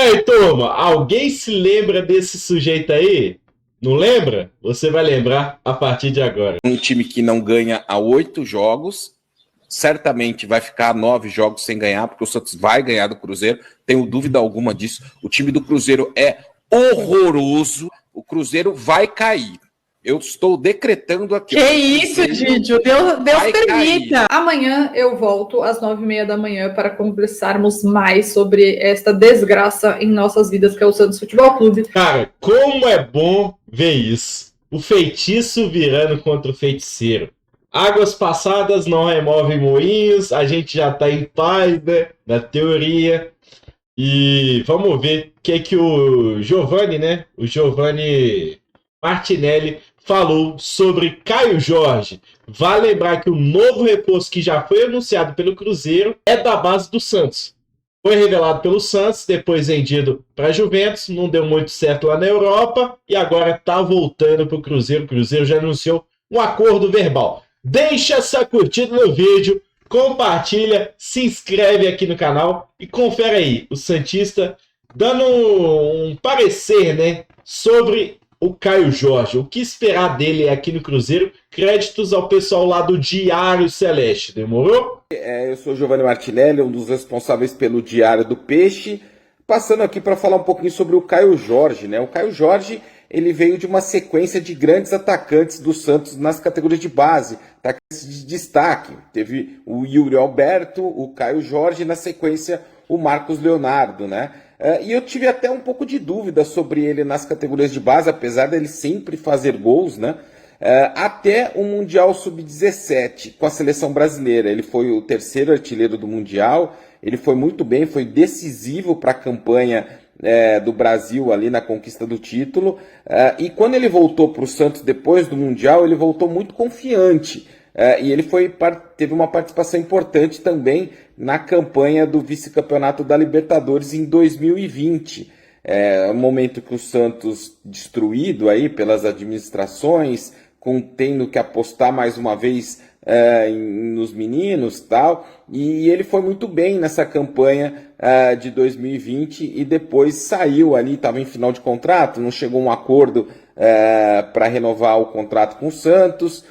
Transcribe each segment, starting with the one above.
aí, turma, alguém se lembra desse sujeito aí? Não lembra? Você vai lembrar a partir de agora. Um time que não ganha há 8 jogos, certamente vai ficar 9 jogos sem ganhar, porque o Santos vai ganhar do Cruzeiro, tenho dúvida alguma disso. O time do Cruzeiro é horroroso, o Cruzeiro vai cair. Eu estou decretando aqui. Que isso, Egídio? Deus permita. Cair. Amanhã eu volto às 9h30 da manhã para conversarmos mais sobre esta desgraça em nossas vidas, que é o Santos Futebol Clube. Cara, como é bom ver isso. O feitiço virando contra o feiticeiro. Águas passadas não removem moinhos, a gente já tá em paz, né? Na teoria. E vamos ver o que o Giovanni, né? O Giovanni Martinelli falou sobre Caio Jorge. Vale lembrar que o novo reforço que já foi anunciado pelo Cruzeiro é da base do Santos. Foi revelado pelo Santos, depois vendido para a Juventus, não deu muito certo lá na Europa e agora está voltando para o Cruzeiro. O Cruzeiro já anunciou um acordo verbal. Deixa essa curtida no vídeo, compartilha, se inscreve aqui no canal e confere aí o Santista dando um parecer, né, sobre o Caio Jorge. O que esperar dele aqui no Cruzeiro? Créditos ao pessoal lá do Diário Celeste. Demorou? Eu sou Giovanni Martinelli, um dos responsáveis pelo Diário do Peixe. Passando aqui para falar um pouquinho sobre o Caio Jorge, né? O Caio Jorge, ele veio de uma sequência de grandes atacantes do Santos nas categorias de base, atacantes de destaque. Teve o Yuri Alberto, o Caio Jorge, na sequência o Marcos Leonardo, né? E eu tive até um pouco de dúvida sobre ele nas categorias de base, apesar dele sempre fazer gols, né? Até o Mundial Sub-17 com a seleção brasileira. Ele foi o terceiro artilheiro do Mundial, ele foi muito bem, foi decisivo para a campanha do Brasil ali na conquista do título. E quando ele voltou para o Santos depois do Mundial, ele voltou muito confiante. E ele teve uma participação importante também na campanha do vice-campeonato da Libertadores em 2020. Um momento que o Santos, destruído aí pelas administrações, tendo que apostar mais uma vez nos meninos e tal, e ele foi muito bem nessa campanha de 2020 e depois saiu ali, estava em final de contrato, não chegou a um acordo para renovar o contrato com o Santos.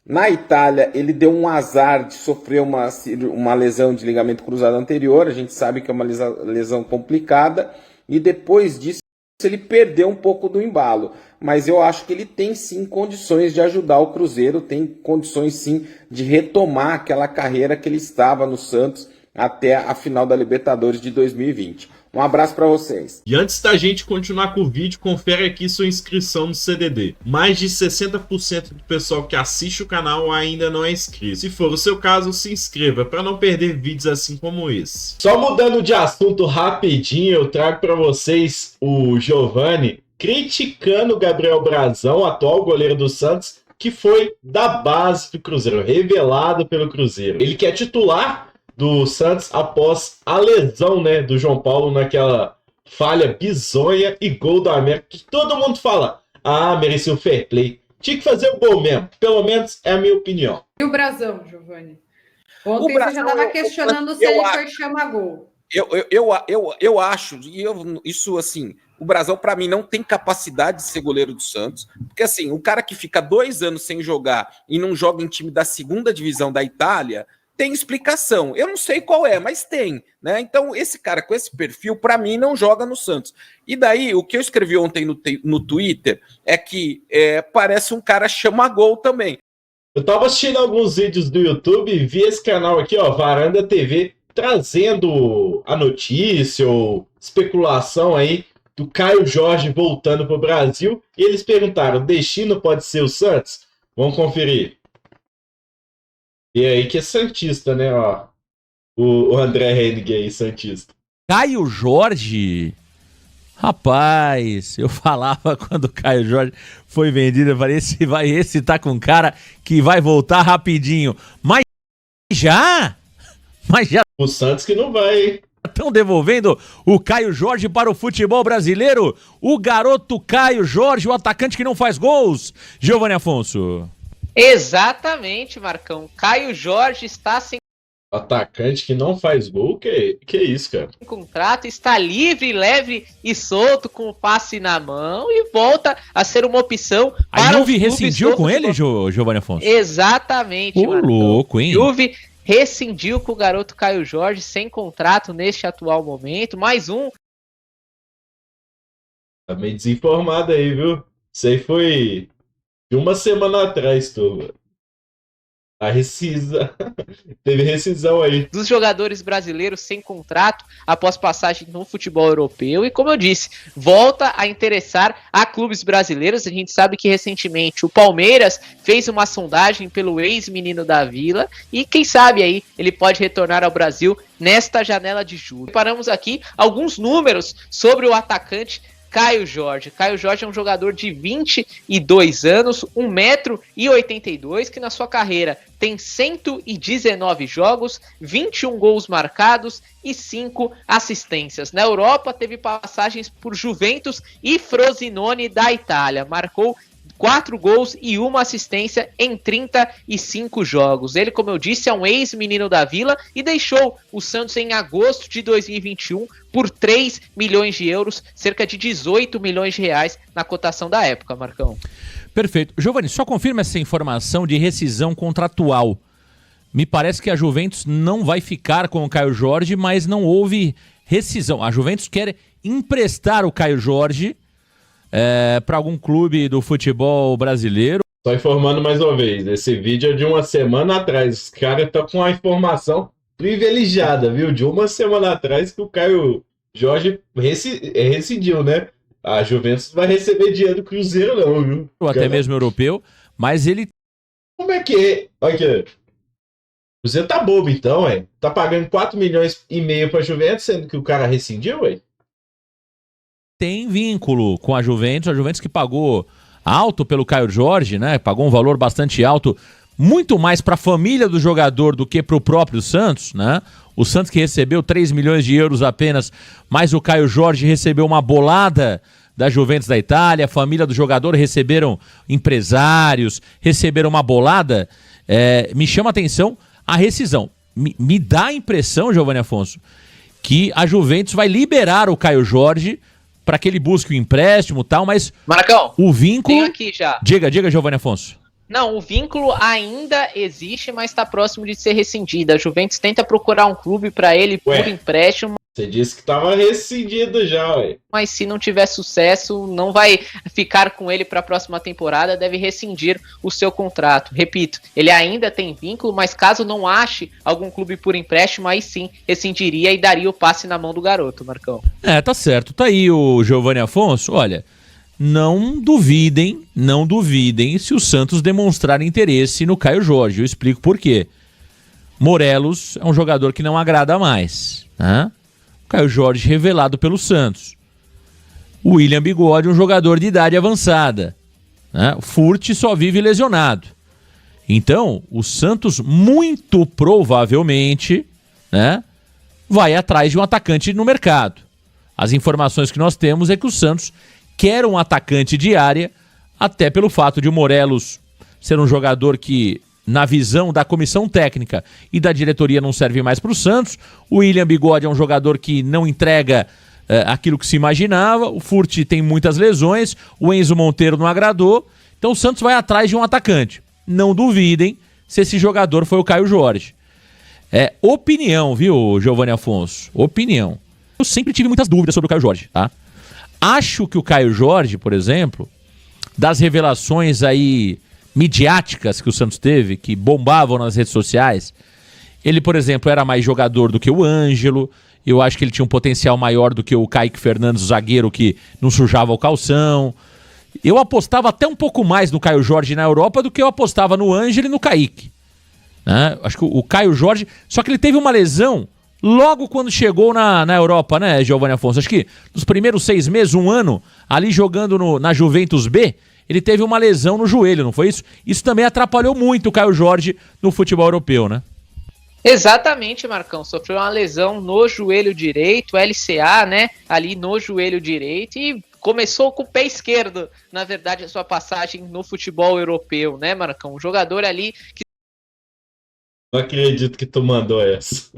Na Itália, ele deu um azar de sofrer uma lesão de ligamento cruzado anterior, a gente sabe que é uma lesão complicada, e depois disso ele perdeu um pouco do embalo. Mas eu acho que ele tem sim condições de ajudar o Cruzeiro, tem condições sim de retomar aquela carreira que ele estava no Santos até a final da Libertadores de 2020. Um abraço para vocês. E antes da gente continuar com o vídeo, confere aqui sua inscrição no CDD. Mais de 60% do pessoal que assiste o canal ainda não é inscrito. Se for o seu caso, se inscreva para não perder vídeos assim como esse. Só mudando de assunto rapidinho, eu trago para vocês o Giovanni criticando o Gabriel Brazão, atual goleiro do Santos, que foi da base do Cruzeiro, revelado pelo Cruzeiro. Ele que é titular do Santos após a lesão, né, do João Paulo naquela falha bizonha e gol da América, que todo mundo fala, mereceu fair play. Tinha que fazer o gol mesmo, pelo menos é a minha opinião. E o Brazão, Giovanni? Ontem você já estava questionando se ele foi chama-gol. Eu acho, isso assim, o Brazão para mim não tem capacidade de ser goleiro do Santos, porque assim, o cara que fica 2 anos sem jogar e não joga em time da segunda divisão da Itália, tem explicação. Eu não sei qual é, mas tem, né? Então, esse cara com esse perfil, para mim, não joga no Santos. E daí, o que eu escrevi ontem no Twitter é que parece um cara chama-gol também. Eu tava assistindo alguns vídeos do YouTube e vi esse canal aqui, ó, Varanda TV, trazendo a notícia ou especulação aí do Caio Jorge voltando pro Brasil. E eles perguntaram, destino pode ser o Santos? Vamos conferir. E aí que é santista, né, ó. O André Hennig aí, santista. Caio Jorge? Rapaz, eu falava quando o Caio Jorge foi vendido, eu falei, esse tá com cara que vai voltar rapidinho. Mas já? O Santos que não vai, hein? Estão devolvendo o Caio Jorge para o futebol brasileiro? O garoto Caio Jorge, o atacante que não faz gols. Giovanni Afonso. Exatamente, Marcão. Caio Jorge está sem Atacante que não faz gol? Que isso, cara? Em contrato, está livre, leve e solto com o passe na mão e volta a ser uma opção A para Juve os clubes rescindiu do com ele, futebol. Giovanni Afonso? Exatamente, Ô, Marcão. louco, hein? Juve rescindiu com o garoto Caio Jorge sem contrato neste atual momento. Mais um. Tá meio desinformado aí, viu? Isso aí foi de uma semana atrás, turma. A rescisão. Teve rescisão aí. Dos jogadores brasileiros sem contrato após passagem no futebol europeu e, como eu disse, volta a interessar a clubes brasileiros. A gente sabe que recentemente o Palmeiras fez uma sondagem pelo ex-menino da Vila e quem sabe aí ele pode retornar ao Brasil nesta janela de julho. Paramos aqui alguns números sobre o atacante Caio Jorge. Caio Jorge é um jogador de 22 anos, 1,82 m, que na sua carreira tem 119 jogos, 21 gols marcados e 5 assistências. Na Europa, teve passagens por Juventus e Frosinone da Itália. Marcou 4 gols e 1 assistência em 35 jogos. Ele, como eu disse, é um ex-menino da Vila e deixou o Santos em agosto de 2021 por 3 milhões de euros, cerca de 18 milhões de reais na cotação da época, Marcão. Perfeito. Giovanni, só confirma essa informação de rescisão contratual. Me parece que a Juventus não vai ficar com o Caio Jorge, mas não houve rescisão. A Juventus quer emprestar o Caio Jorge para algum clube do futebol brasileiro. Só informando mais uma vez, esse vídeo é de uma semana atrás. Os caras estão com a informação privilegiada, viu? De uma semana atrás que o Caio Jorge rescindiu, né? A Juventus vai receber dinheiro do Cruzeiro não, viu? Ou até mesmo europeu, mas ele... Como é que é? Olha aqui. O Cruzeiro tá bobo então, ué. Tá pagando 4,5 milhões pra Juventus, sendo que o cara rescindiu, ué? Tem vínculo com a Juventus que pagou alto pelo Caio Jorge, né? Pagou um valor bastante alto, muito mais para a família do jogador do que para o próprio Santos, né? O Santos que recebeu 3 milhões de euros apenas, mas o Caio Jorge recebeu uma bolada da Juventus da Itália, a família do jogador receberam empresários, receberam uma bolada. Me chama a atenção a rescisão. Me dá a impressão, Giovanni Afonso, que a Juventus vai liberar o Caio Jorge para que ele busque o empréstimo e tal, mas Marcão, o vínculo... tenho aqui já. Diga, Giovanni Afonso. Não, o vínculo ainda existe, mas está próximo de ser rescindido. A Juventus tenta procurar um clube para ele por empréstimo. Você disse que estava rescindido já, ué. Mas se não tiver sucesso, não vai ficar com ele para a próxima temporada, deve rescindir o seu contrato. Repito, ele ainda tem vínculo, mas caso não ache algum clube por empréstimo, aí sim rescindiria e daria o passe na mão do garoto, Marcão. Tá certo. Tá aí o Giovanni Afonso. Olha, não duvidem se o Santos demonstrar interesse no Caio Jorge. Eu explico por quê. Morelos é um jogador que não agrada mais, né? Caio Jorge revelado pelo Santos. O William Bigode, um jogador de idade avançada, né? O Furt só vive lesionado. Então, o Santos muito provavelmente, né, vai atrás de um atacante no mercado. As informações que nós temos é que o Santos quer um atacante de área, até pelo fato de o Morelos ser um jogador que, na visão da comissão técnica e da diretoria, não serve mais para o Santos. O William Bigode é um jogador que não entrega aquilo que se imaginava. O Furt tem muitas lesões. O Enzo Monteiro não agradou. Então o Santos vai atrás de um atacante. Não duvidem se esse jogador foi o Caio Jorge. Opinião, viu, Giovanni Afonso? Opinião. Eu sempre tive muitas dúvidas sobre o Caio Jorge, tá? Acho que o Caio Jorge, por exemplo, das revelações aí midiáticas que o Santos teve, que bombavam nas redes sociais, ele, por exemplo, era mais jogador do que o Ângelo. Eu acho que ele tinha um potencial maior do que o Kaique Fernandes, o zagueiro que não sujava o calção. Eu apostava até um pouco mais no Caio Jorge na Europa do que eu apostava no Ângelo e no Kaique, né? Acho que o Caio Jorge... Só que ele teve uma lesão logo quando chegou na Europa, né, Giovanni Afonso? Acho que nos primeiros 6 meses, 1 ano, ali jogando na Juventus B, ele teve uma lesão no joelho, não foi isso? Isso também atrapalhou muito o Caio Jorge no futebol europeu, né? Exatamente, Marcão. Sofreu uma lesão no joelho direito, LCA, né? Ali no joelho direito e começou com o pé esquerdo, na verdade, a sua passagem no futebol europeu, né, Marcão? Um jogador ali que Não acredito que tu mandou essa.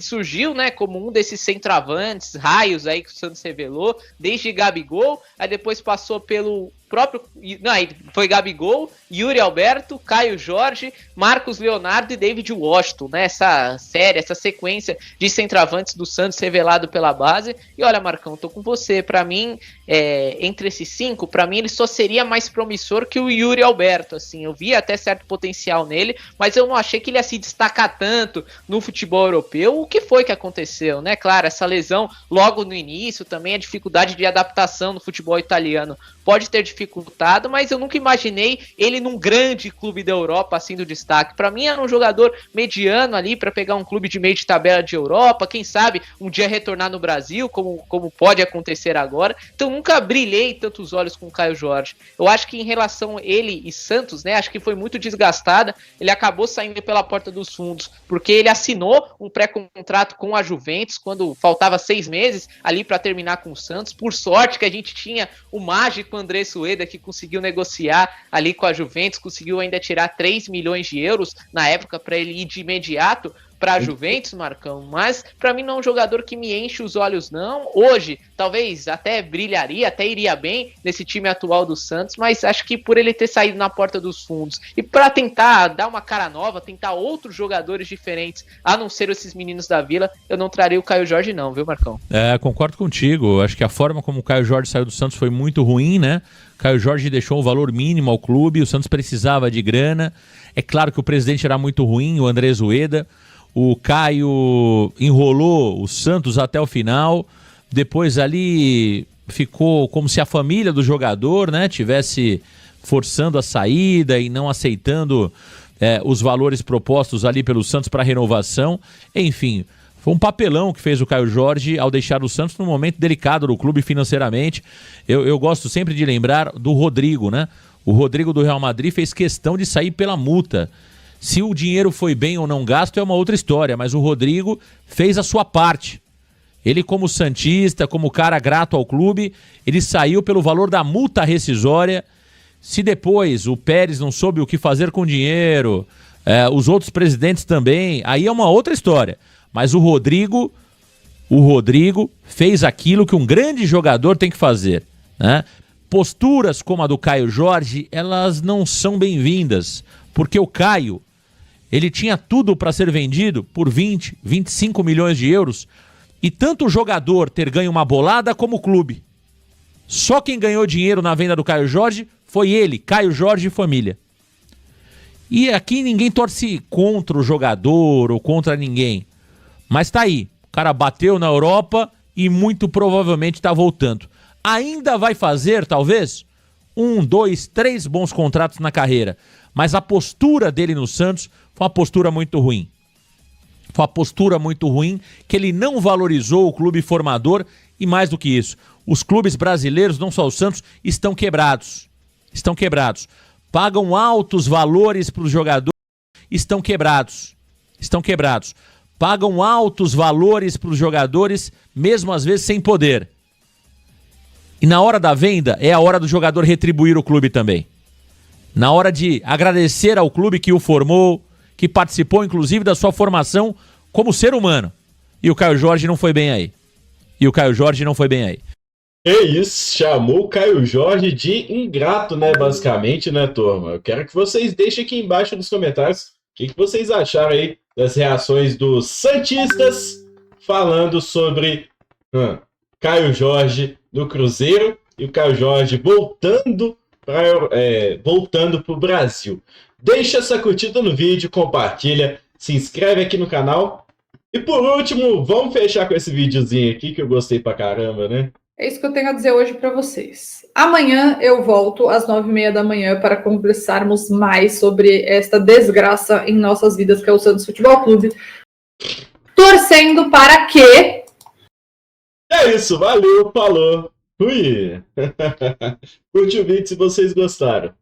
Surgiu, né, como um desses centroavantes, raios aí que o Santos revelou, desde Gabigol, aí depois passou pelo próprio, não, aí foi Gabigol, Yuri Alberto, Caio Jorge, Marcos Leonardo e David Washington, né, essa série, essa sequência de centroavantes do Santos revelado pela base. E olha, Marcão, tô com você, pra mim, entre esses 5, pra mim ele só seria mais promissor que o Yuri Alberto, assim, eu vi até certo potencial nele, mas eu não achei que ele ia se destacar tanto no futebol europeu. O que foi que aconteceu, né, claro, essa lesão logo no início, também a dificuldade de adaptação no futebol italiano pode ter dificultado, mas eu nunca imaginei ele num grande clube da Europa, assim, do destaque. Para mim era um jogador mediano ali para pegar um clube de meio de tabela de Europa, quem sabe um dia retornar no Brasil, como pode acontecer agora. Então nunca brilhei tantos olhos com o Caio Jorge. Eu acho que em relação a ele e Santos, né, acho que foi muito desgastada, ele acabou saindo pela porta dos fundos, porque ele assinou um pré-contrato com a Juventus quando faltava 6 meses ali para terminar com o Santos. Por sorte que a gente tinha o mágico André Sueda, que conseguiu negociar ali com a Juventus, conseguiu ainda tirar 3 milhões de euros na época para ele ir de imediato para a Juventus, Marcão, mas para mim não é um jogador que me enche os olhos não. Hoje, talvez até brilharia, até iria bem nesse time atual do Santos, mas acho que por ele ter saído na porta dos fundos e para tentar dar uma cara nova, tentar outros jogadores diferentes, a não ser esses meninos da Vila, eu não traria o Caio Jorge não, viu, Marcão? Concordo contigo, acho que a forma como o Caio Jorge saiu do Santos foi muito ruim, né? Caio Jorge deixou um valor mínimo ao clube, o Santos precisava de grana, é claro que o presidente era muito ruim, o André Sueda. O Caio enrolou o Santos até o final, depois ali ficou como se a família do jogador, né, tivesse forçando a saída e não aceitando os valores propostos ali pelo Santos para renovação. Enfim, foi um papelão que fez o Caio Jorge ao deixar o Santos num momento delicado do clube financeiramente. Eu gosto sempre de lembrar do Rodrigo, né? O Rodrigo do Real Madrid fez questão de sair pela multa. Se o dinheiro foi bem ou não gasto é uma outra história, mas o Rodrigo fez a sua parte. Ele, como santista, como cara grato ao clube, ele saiu pelo valor da multa rescisória. Se depois o Pérez não soube o que fazer com o dinheiro, os outros presidentes também, aí é uma outra história. Mas o Rodrigo fez aquilo que um grande jogador tem que fazer, né? Posturas como a do Caio Jorge, elas não são bem-vindas, porque o Caio, ele tinha tudo para ser vendido por 20, 25 milhões de euros e tanto o jogador ter ganho uma bolada como o clube. Só quem ganhou dinheiro na venda do Caio Jorge foi ele, Caio Jorge e família. E aqui ninguém torce contra o jogador ou contra ninguém. Mas tá aí, o cara bateu na Europa e muito provavelmente tá voltando. Ainda vai fazer, talvez, 1, 2, 3 bons contratos na carreira. Mas a postura dele no Santos foi uma postura muito ruim. Foi uma postura muito ruim, que ele não valorizou o clube formador e mais do que isso. Os clubes brasileiros, não só o Santos, estão quebrados. Estão quebrados. Pagam altos valores para os jogadores, estão quebrados. Estão quebrados. Pagam altos valores para os jogadores, mesmo às vezes sem poder. E na hora da venda, é a hora do jogador retribuir o clube também. Na hora de agradecer ao clube que o formou, que participou inclusive da sua formação como ser humano. E o Caio Jorge não foi bem aí. É isso, chamou o Caio Jorge de ingrato, né, basicamente, né, turma? Eu quero que vocês deixem aqui embaixo nos comentários o que vocês acharam aí das reações dos santistas falando sobre Caio Jorge no Cruzeiro e o Caio Jorge voltando para o Brasil. Deixa essa curtida no vídeo, compartilha, se inscreve aqui no canal. E por último, vamos fechar com esse videozinho aqui que eu gostei pra caramba, né? É isso que eu tenho a dizer hoje para vocês. Amanhã eu volto às 9h30 da manhã para conversarmos mais sobre esta desgraça em nossas vidas, que é o Santos Futebol Clube. Torcendo para que... É isso, valeu, falou, fui! Curte o vídeo se vocês gostaram.